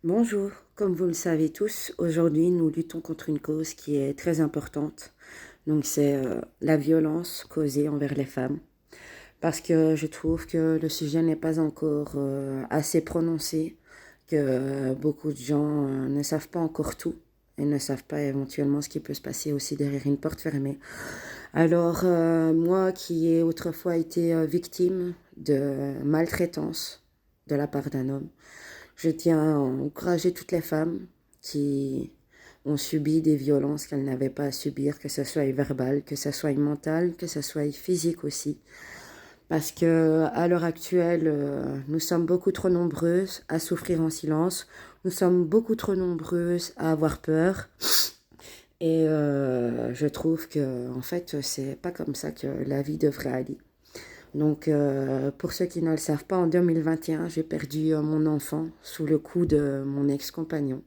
Bonjour, comme vous le savez tous, aujourd'hui nous luttons contre une cause qui est très importante. Donc c'est la violence causée envers les femmes. Parce que je trouve que le sujet n'est pas encore assez prononcé, que beaucoup de gens ne savent pas encore tout et ne savent pas éventuellement ce qui peut se passer aussi derrière une porte fermée. Alors moi qui ai autrefois été victime de maltraitance de la part d'un homme, je tiens à encourager toutes les femmes qui ont subi des violences qu'elles n'avaient pas à subir, que ce soit verbal, que ce soit mental, que ce soit physique aussi. Parce que à l'heure actuelle, nous sommes beaucoup trop nombreuses à souffrir en silence. Nous sommes beaucoup trop nombreuses à avoir peur. Et je trouve que, en fait, c'est pas comme ça que la vie devrait aller. Donc, pour ceux qui ne le savent pas, en 2021, j'ai perdu mon enfant sous le coup de mon ex-compagnon.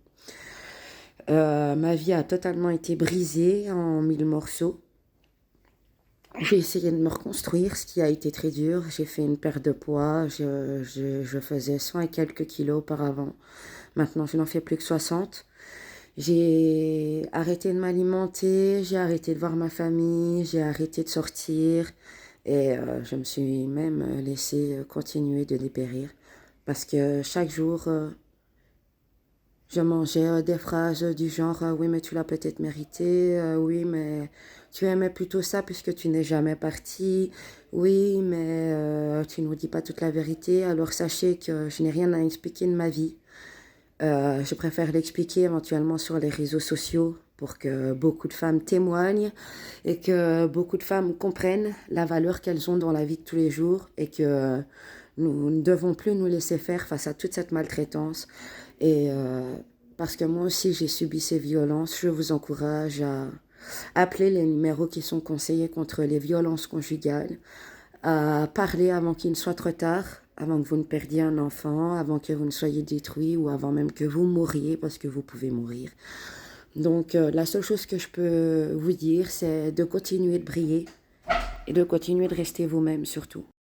Ma vie a totalement été brisée en mille morceaux. J'ai essayé de me reconstruire, ce qui a été très dur. J'ai fait une perte de poids. Je faisais 100 et quelques kilos auparavant. Maintenant, je n'en fais plus que 60. J'ai arrêté de m'alimenter, j'ai arrêté de voir ma famille, j'ai arrêté de sortir et je me suis même laissée continuer de dépérir parce que chaque jour, je mangeais des phrases du genre oui mais tu l'as peut-être mérité, oui mais tu aimais plutôt ça puisque tu n'es jamais parti, oui mais tu ne nous dis pas toute la vérité, alors sachez que je n'ai rien à expliquer de ma vie. Je préfère l'expliquer éventuellement sur les réseaux sociaux pour que beaucoup de femmes témoignent et que beaucoup de femmes comprennent la valeur qu'elles ont dans la vie de tous les jours et que nous ne devons plus nous laisser faire face à toute cette maltraitance. Et parce que moi aussi j'ai subi ces violences, je vous encourage à appeler les numéros qui sont conseillés contre les violences conjugales, à parler avant qu'il ne soit trop tard, avant que vous ne perdiez un enfant, avant que vous ne soyez détruit ou avant même que vous mouriez parce que vous pouvez mourir. Donc la seule chose que je peux vous dire, c'est de continuer de briller et de continuer de rester vous-même surtout.